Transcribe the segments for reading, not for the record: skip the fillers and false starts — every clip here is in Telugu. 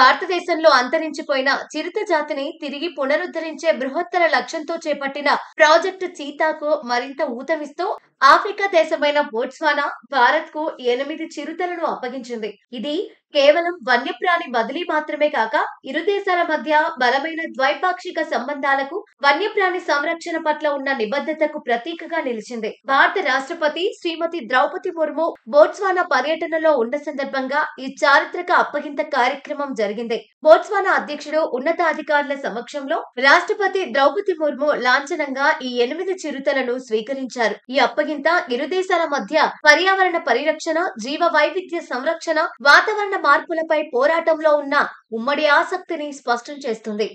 భారతదేశంలో అంతరించిపోయిన చిరుత జాతిని తిరిగి పునరుద్ధరించే బృహత్తర లక్ష్యంతో చేపట్టిన ప్రాజెక్టు చీతాకు మరింత ఊతమిస్తూ ఆఫ్రికా దేశమైన బోట్స్వానా భారత్ కు 8 చిరుతలను అప్పగించింది. ఇది కేవలం వన్యప్రాణి బదిలీ మాత్రమే కాక ఇరు దేశాల మధ్య బలమైన ద్వైపాక్షిక సంబంధాలకు, వన్యప్రాణి సంరక్షణ పట్ల ఉన్న నిబద్ధతకు ప్రతీకగా నిలిచింది. భారత రాష్ట్రపతి శ్రీమతి ద్రౌపది ముర్ము బోట్స్వానా పర్యటనలో ఉన్న సందర్భంగా ఈ చారిత్రక అప్పగింత కార్యక్రమం జరిగింది. బోట్స్వానా అధ్యక్షుడు ఉన్నతాధికారుల సమక్షంలో రాష్ట్రపతి ద్రౌపది ముర్ము లాంఛనంగా ఈ 8 చిరుతలను స్వీకరించారు. ఈ అప్పగింత ఇరు దేశాల మధ్య పర్యావరణ పరిరక్షణ, జీవ వైవిధ్య సంరక్షణ, వాతావరణ మార్పులపై పోరాటంలో ఉన్న ఉమ్మడి ఆసక్తిని స్పష్టం చేస్తుంది.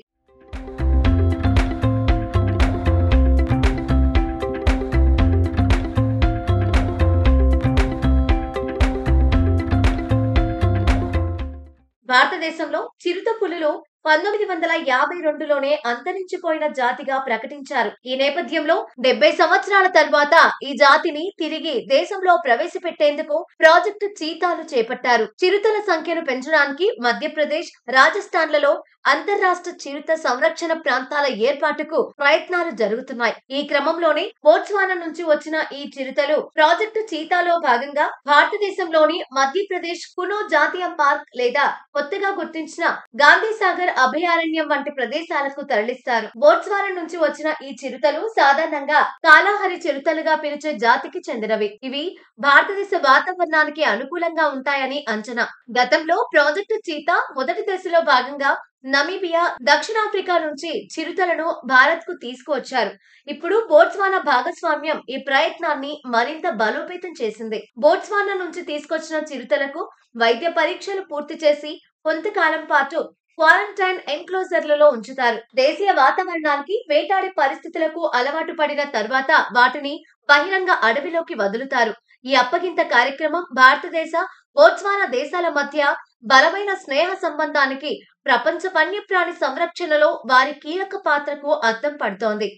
భారతదేశంలో చిరుత పులులు 1952లోనే అంతరించిపోయిన జాతిగా ప్రకటించారు. ఈ నేపథ్యంలో 70 సంవత్సరాల తర్వాత ఈ జాతిని తిరిగి దేశంలో ప్రవేశపెట్టేందుకు ప్రాజెక్టు చీతాను చేపట్టారు. చిరుతల సంఖ్యను పెంచడానికి మధ్యప్రదేశ్, రాజస్థాన్లలో అంతర్రాష్ట్ర చిరుత సంరక్షణ ప్రాంతాల ఏర్పాటుకు ప్రయత్నాలు జరుగుతున్నాయి. ఈ క్రమంలోనే బోట్స్వానా నుంచి వచ్చిన ఈ చిరుతలు ప్రాజెక్టు చీతాలో భాగంగా భారతదేశంలోని మధ్యప్రదేశ్ కునో జాతీయ పార్క్ లేదా కొత్తగా గుర్తించిన గాంధీ సాగర్ అభయారణ్యం వంటి ప్రదేశాలకు తరలిస్తారు. బోట్స్వానా నుంచి వచ్చిన ఈ చిరుతలు సాధారణంగా కాలాహరి చిరుతలుగా పిలిచే జాతికి చెందినవి. ఇవి భారతదేశ వాతావరణానికి అనుకూలంగా ఉంటాయని అంచనా. గతంలో ప్రాజెక్టు చీతా మొదటి దశలో భాగంగా నమీబియా, దక్షిణాఫ్రికా నుంచి చిరుతలను భారత్ కు తీసుకువచ్చారు. ఇప్పుడు బోట్స్వానా భాగస్వామ్యం ఈ ప్రయత్నాన్ని మరింత బలోపేతం చేసింది. బోట్స్వానా నుంచి తీసుకొచ్చిన చిరుతలకు వైద్య పరీక్షలు పూర్తి చేసి కొంతకాలం పాటు క్వారంటైన్ ఎన్క్లోజర్లలో ఉంచుతారు. దేశీయ వాతావరణానికి, వేటాడే పరిస్థితులకు అలవాటు పడిన తర్వాత వాటిని బహిరంగ అడవిలోకి వదులుతారు. ఈ అప్పగింత కార్యక్రమం భారతదేశ, బోట్స్వానా దేశాల మధ్య బలమైన స్నేహ సంబంధానికి, ప్రపంచ వన్యప్రాణి సంరక్షణలో వారి కీలక పాత్రకు అద్దం పడుతోంది.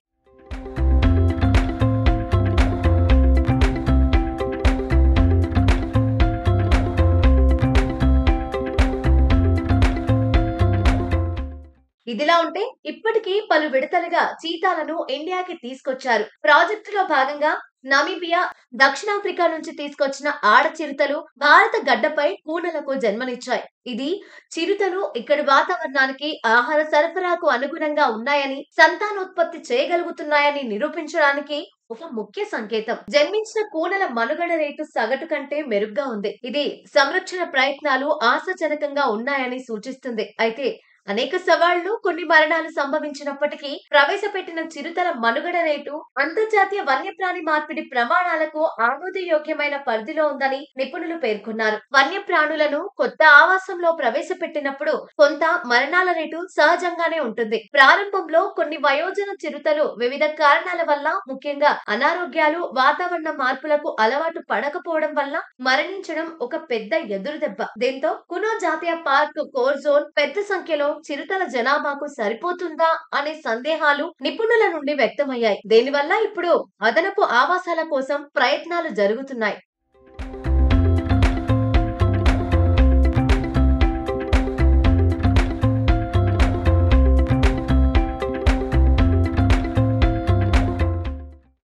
ఇదిలా ఉంటే ఇప్పటికీ పలు విడతలుగా చీతాలను ఇండియాకి తీసుకొచ్చారు. ప్రాజెక్టులో భాగంగా నమీబియా, దక్షిణాఫ్రికా నుంచి తీసుకొచ్చిన ఆడ చిరుతలు భారత గడ్డపై కూనలకు జన్మనిచ్చాయి. ఇది చిరుతలు ఇక్కడి వాతావరణానికి, ఆహార సరఫరాకు అనుగుణంగా ఉన్నాయని, సంతానోత్పత్తి చేయగలుగుతున్నాయని నిరూపించడానికి ఒక ముఖ్య సంకేతం. జన్మించిన కూనల మనుగడ రేటు సగటు కంటే మెరుగ్గా ఉంది. ఇది సంరక్షణ ప్రయత్నాలు ఆశాజనకంగా ఉన్నాయని సూచిస్తుంది. అయితే అనేక సవాళ్లు, కొన్ని మరణాలు సంభవించినప్పటికీ ప్రవేశపెట్టిన చిరుతల మనుగడ రేటు అంతర్జాతీయ వన్యప్రాణి మార్పిడి ప్రమాణాలకు ఆమోదయోగ్యమైన పరిధిలో ఉందని నిపుణులు పేర్కొన్నారు. వన్యప్రాణులను కొత్త ఆవాసంలో ప్రవేశపెట్టినప్పుడు కొంత మరణాల రేటు సహజంగానే ఉంటుంది. ప్రారంభంలో కొన్ని వయోజన చిరుతలు వివిధ కారణాల వల్ల, ముఖ్యంగా అనారోగ్యాలు, వాతావరణ మార్పులకు అలవాటు పడకపోవడం వల్ల మరణించడం ఒక పెద్ద ఎదురుదెబ్బ. దీంతో కునో జాతీయ పార్క్ కోర్ జోన్ పెద్ద సంఖ్యలో చిరుతల జనాభాకు సరిపోతుందా అనే సందేహాలు నిపుణుల నుండి వ్యక్తమయ్యాయి. దీనివల్ల ఇప్పుడు అదనపు ఆవాసాల కోసం ప్రయత్నాలు జరుగుతున్నాయి.